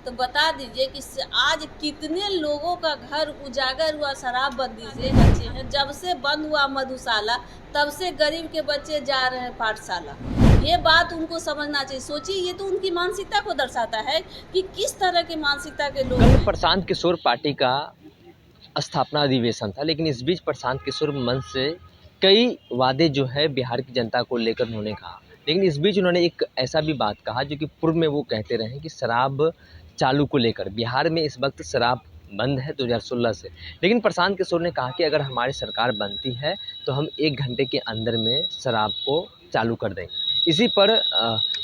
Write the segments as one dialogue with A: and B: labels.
A: तो बता दीजिए कि आज कितने लोगों का घर उजागर हुआ शराबबंदी से बच्चे हैं। जब से बंद हुआ मधुशाला तब से गरीब के बच्चे जा रहे हैं पाठशाला। ये बात उनको समझना चाहिए। सोचिए, ये तो उनकी मानसिकता को दर्शाता है कि किस तरह की मानसिकता के लोग
B: कल
A: हैं।
B: प्रशांत किशोर पार्टी का स्थापना अधिवेशन था, लेकिन इस बीच प्रशांत किशोर मंच से कई वादे जो है बिहार की जनता को लेकर उन्होंने कहा, लेकिन इस बीच उन्होंने एक ऐसा भी बात कहा जो कि पूर्व में वो कहते रहे कि शराब चालू को लेकर बिहार में इस वक्त शराब बंद है 2016 से। लेकिन प्रशांत किशोर ने कहा कि अगर हमारी सरकार बनती है तो हम 1 घंटे के अंदर में शराब को चालू कर देंगे। इसी पर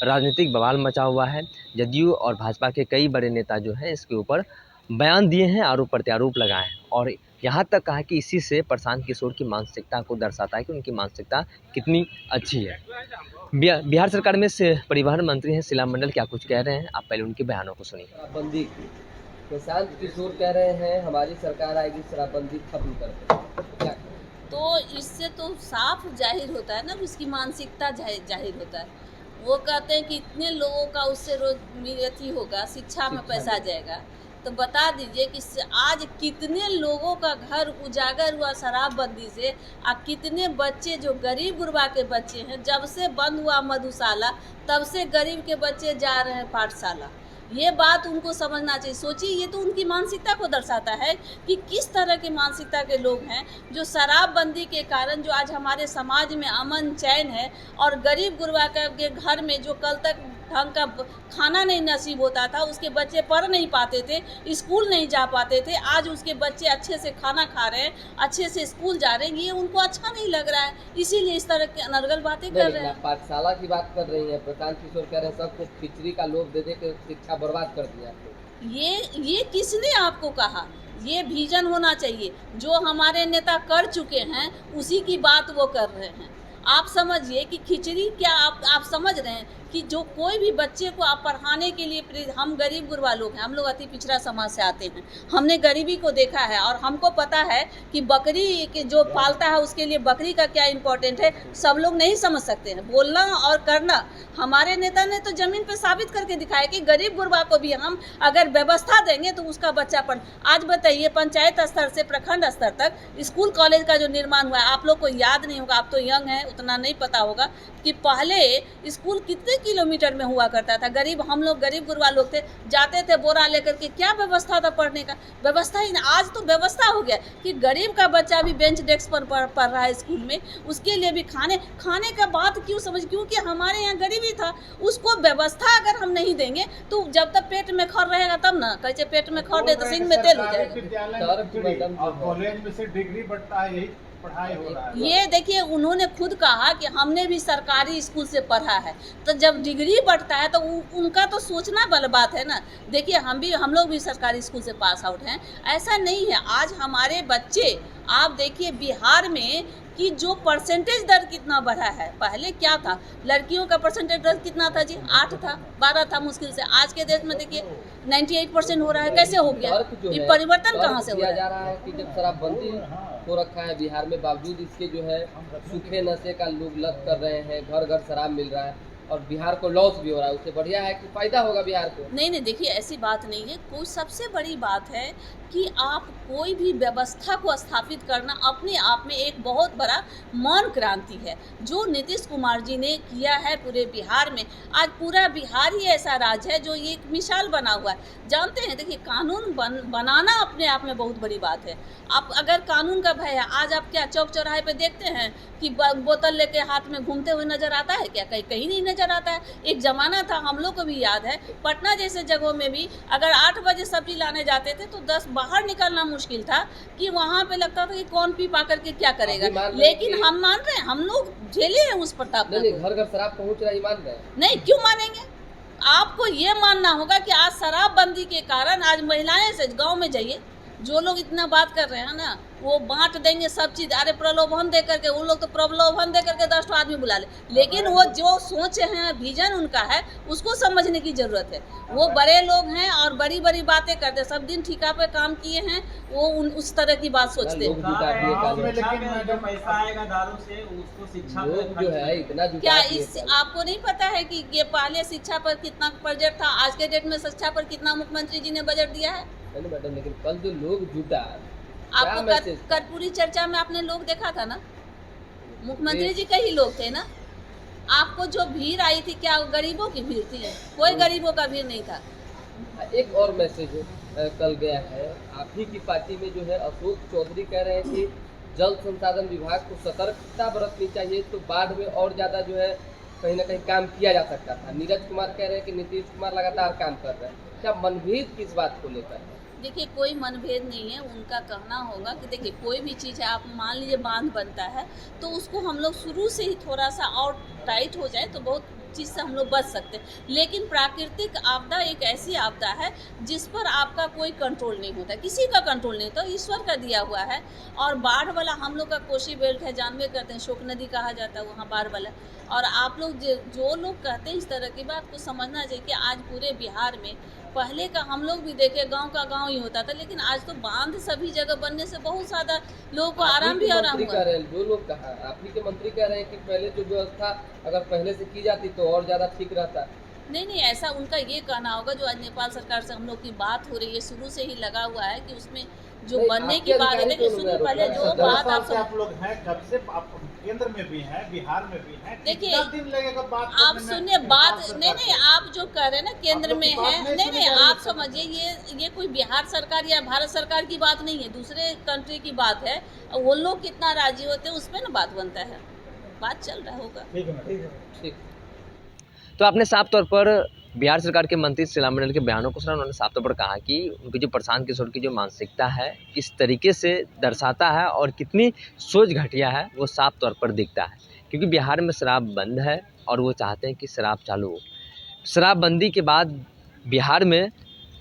B: राजनीतिक बवाल मचा हुआ है। जदयू और भाजपा के कई बड़े नेता जो हैं इसके ऊपर बयान दिए हैं, आरोप प्रत्यारोप लगाए हैं और यहाँ तक कहा कि इसी से प्रशांत किशोर की मानसिकता को दर्शाता है कि उनकी मानसिकता कितनी अच्छी है। बिहार सरकार में से परिवहन मंत्री हैं शीला मंडल, क्या कुछ कह रहे हैं, आप पहले उनके बयानों को सुनिए।
C: शराबबंदी प्रशांत किशोर कह रहे हैं हमारी सरकार आएगी शराबबंदी खत्म कर दें।
A: तो इससे तो साफ जाहिर होता है ना, उसकी मानसिकता जाहिर होता है। वो कहते हैं कि इतने लोगों का उससे रोज होगा, शिक्षा में पैसा जाएगा। तो बता दीजिए कि आज कितने लोगों का घर उजागर हुआ शराबबंदी से। कितने बच्चे जो गरीब गुरबा के बच्चे हैं, जब से बंद हुआ मधुशाला तब से गरीब के बच्चे जा रहे हैं पाठशाला। ये बात उनको समझना चाहिए। सोचिए, ये तो उनकी मानसिकता को दर्शाता है कि किस तरह की मानसिकता के लोग हैं जो शराबबंदी के कारण जो आज हमारे समाज में अमन चैन है और गरीब गुरबा के घर में जो कल तक ढंग का खाना नहीं नसीब होता था, उसके बच्चे पढ़ नहीं पाते थे, स्कूल नहीं जा पाते थे, आज उसके बच्चे अच्छे से खाना खा रहे हैं, अच्छे से स्कूल जा रहे हैं। ये उनको अच्छा नहीं लग रहा है, इसीलिए इस तरह की अनर्गल बातें कर रहे हैं।
C: पाठशाला की बात कर रही है प्रशांत किशोर, कह रहे हैं सबको खिचड़ी का लोभ दे दे के शिक्षा बर्बाद कर दिया।
A: ये किसने आपको कहा? ये विजन होना चाहिए। जो हमारे नेता कर चुके हैं उसी की बात वो कर रहे हैं। आप समझिए कि खिचड़ी क्या आप समझ रहे हैं कि जो कोई भी बच्चे को आप पढ़ाने के लिए, हम गरीब गुरबा लोग हैं, हम लोग अति पिछड़ा समाज से आते हैं, हमने गरीबी को देखा है और हमको पता है कि बकरी के जो पालता है उसके लिए बकरी का क्या इम्पोर्टेंट है। सब लोग नहीं समझ सकते हैं। बोलना और करना, हमारे नेता ने तो जमीन पे साबित करके दिखाया कि गरीब गुरबा को भी हम अगर व्यवस्था देंगे तो उसका बच्चा पढ़। आज बताइए, पंचायत स्तर से प्रखंड स्तर तक स्कूल कॉलेज का जो निर्माण हुआ है, आप लोग को याद नहीं होगा, आप तो यंग हैं, उतना नहीं पता होगा कि पहले स्कूल कितने किलोमीटर में हुआ करता था। हम लोग गरीब गुरबा लोग थे, जाते थे बोरा लेकर के। क्या व्यवस्था था पढ़ने का? व्यवस्था ही नहीं। आज तो व्यवस्था हो गया कि गरीब का बच्चा भी बेंच डेस्क पर पढ़ रहा है स्कूल में, उसके लिए भी खाने का बात क्यों समझ, क्योंकि हमारे यहाँ गरीबी था। उसको व्यवस्था अगर हम नहीं देंगे तो जब तक पेट में खर रहेगा तब ना, कैसे पेट में खर दे तो सिंह में तेल हो जाएगा।
D: कॉलेज में से डिग्री बढ़ता है, यही पढ़ाई हो रहा है।
A: ये देखिए, उन्होंने खुद कहा कि हमने भी सरकारी स्कूल से पढ़ा है, तो जब डिग्री बढ़ता है तो उनका तो सोचना वाला बात है ना। देखिए, हम लोग भी सरकारी स्कूल से पास आउट हैं, ऐसा नहीं है। आज हमारे बच्चे, आप देखिए बिहार में कि जो परसेंटेज दर कितना बढ़ा है। पहले क्या था, लड़कियों का परसेंटेज दर कितना था जी? 8 था, 12 था मुश्किल से। आज के देश में देखिए 98% हो रहा है। कैसे हो गया? ये परिवर्तन कहाँ से हो
C: जा रहा है कि जब शराबबंदी हो रखा है बिहार में, बावजूद इसके जो है सूखे नशे का लोग लत कर रहे हैं, घर घर शराब मिल रहा है और बिहार को लॉस भी हो रहा है। उससे बढ़िया है कि फायदा होगा बिहार को।
A: नहीं, देखिए ऐसी बात नहीं है। कोई सबसे बड़ी बात है कि आप कोई भी व्यवस्था को स्थापित करना अपने आप में एक बहुत बड़ा मौन क्रांति है, जो नीतीश कुमार जी ने किया है पूरे बिहार में। आज पूरा बिहार ही ऐसा राज्य है जो ये एक मिसाल बना हुआ है। जानते हैं, देखिए कानून बनाना अपने आप में बहुत बड़ी बात है। आप अगर कानून का भय है, आज आप क्या चौक चौराहे पे देखते हैं कि बोतल लेके हाथ में घूमते हुए नजर आता है क्या? कहीं नहीं नजर आता है। एक जमाना था, हम लोग को भी याद है, पटना जैसे जगहों में भी अगर 8 बजे सब्जी लाने जाते थे तो 10 बाहर निकलना मुश्किल था कि वहाँ पे लगता था कि कौन पी पा करके क्या करेगा। लेकिन हम मान रहे हैं, हम लोग झेले हैं उस प्रताप को।
C: घर घर शराब पहुँच रहा है, मान रहे हैं?
A: नहीं, क्यों मानेंगे? आपको ये मानना होगा कि आज शराबबंदी के कारण आज महिलाएं से गांव में जाइए, जो लोग इतना बात कर रहे हैं ना, वो बांट देंगे सब चीज़। अरे प्रलोभन दे करके, वो लोग तो प्रलोभन दे करके 10 आदमी बुला ले, लेकिन वो जो सोच हैं, विजन उनका है, उसको समझने की ज़रूरत है। वो बड़े लोग हैं और बड़ी बड़ी बातें करते हैं, सब दिन ठिका पे काम किए हैं, वो उस तरह की बात सोचते
C: लोग
A: हैं।
C: जुटा दिए काले।
D: लेकिन
E: जो पैसा आएगा दारू से उसको शिक्षा पे
C: लोग जो है इतना जुटा
A: क्या
C: दिए
A: इस
C: काले।
A: आपको नहीं पता है कि ये पहले शिक्षा पर कितना बजट था, आज के डेट में शिक्षा पर कितना मुख्यमंत्री जी ने बजट दिया है?
C: है ना मैडम, लेकिन कल जो लोग जुटा
A: आपको
C: क्या मैसेज था?
A: कर्पूरी चर्चा में आपने लोग देखा था ना, मुख्यमंत्री जी के ही लोग थे ना। आपको जो भीड़ आई थी, क्या गरीबों की भीड़ थी? कोई गरीबों का भीड़ नहीं था।
C: एक और मैसेज कल गया है, आप ही की पार्टी में जो है अशोक चौधरी कह रहे हैं कि जल संसाधन विभाग को सतर्कता बरतनी चाहिए, तो बाढ़ में और ज़्यादा जो है कहीं ना कहीं काम किया जा सकता था। नीरज कुमार कह रहे हैं कि नीतीश कुमार लगातार काम कर रहे हैं। क्या मनभेद किस बात को लेकर है?
A: देखिए, कोई मनभेद नहीं है। उनका कहना होगा कि देखिए, कोई भी चीज़ है, आप मान लीजिए बांध बनता है, तो उसको हम लोग शुरू से ही थोड़ा सा और टाइट हो जाए तो बहुत चीज़ से हम लोग बच सकते हैं। लेकिन प्राकृतिक आपदा एक ऐसी आपदा है जिस पर आपका कोई कंट्रोल नहीं होता, किसी का कंट्रोल नहीं होता, ईश्वर का दिया हुआ है। और बाढ़ वाला हम लोग का कोसी बेल्ट है, जानबे करते हैं, शोक नदी कहा जाता है वहाँ बाढ़ वाला। और आप लोग जो लोग कहते हैं इस तरह की बात को समझना चाहिए कि आज पूरे बिहार में, पहले का हम लोग भी देखे, गांव का गांव ही होता था, लेकिन आज तो बांध सभी जगह बनने से बहुत ज़्यादा लोगों को आराम भी आराम
C: मंत्री
A: हुआ।
C: कह रहे हैं, जो लोग कहा, आप ही के मंत्री कह रहे हैं कि पहले जो व्यवस्था अगर पहले से की जाती तो और ज़्यादा ठीक रहता।
A: नहीं, ऐसा उनका ये कहना होगा। जो आज नेपाल सरकार से हम लोग की बात हो रही है, शुरू से ही लगा हुआ है कि उसमें जो
C: नहीं,
A: बनने
C: आपके
A: की बात है,
C: अधिकारी
A: देखिए
C: तो
A: सुनिए,
C: उन्होंने
A: पहले जो
C: आरोप
A: बात
D: साल से
A: आप
D: आप लोग हैं, जब से आप केंद्र में भी हैं, बिहार में भी हैं,
A: देखिए,
D: कितना दिन लगेगा बात
A: आप
D: करने में
A: सुनिए बात।
D: नेपाल
A: नहीं,
D: सरकार
A: आप जो कह रहे हैं ना केंद्र
D: लोग
A: में
D: की बात
A: है,
D: नहीं
A: नहीं,
D: सुनी जा रही
A: आप
D: है।
A: समझिए, ये कोई बिहार सरकार या भारत सरकार की बात नहीं है, दूसरे कंट्री की बात है। और वो लोग कितना राजी होते हैं उस पर ना बात बनता है, बात चल रहा होगा।
D: ठीक है मैडम।
C: ठीक।
B: तो आपने साफ तौर पर बिहार सरकार के मंत्री शिलामंडल के बयानों को सुना। उन्होंने साफ तौर पर कहा कि उनकी जो प्रशांत किशोर की जो मानसिकता है, किस तरीके से दर्शाता है और कितनी सोच घटिया है, वो साफ तौर पर दिखता है। क्योंकि बिहार में शराब बंद है और वो चाहते हैं कि शराब चालू हो। शराबबंदी के बाद बिहार में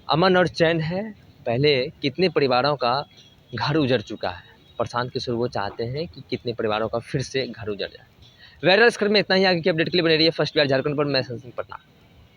B: अमन और चैन है। पहले कितने परिवारों का घर उजड़ चुका है, प्रशांत किशोर वो चाहते हैं कि कितने परिवारों का फिर से घर उजड़ जाए। वायरल इस खबर में इतना ही। आगे की अपडेट के लिए बने रहिए फर्स्ट बिहार झारखंड पर। मैं संसिंह पटना।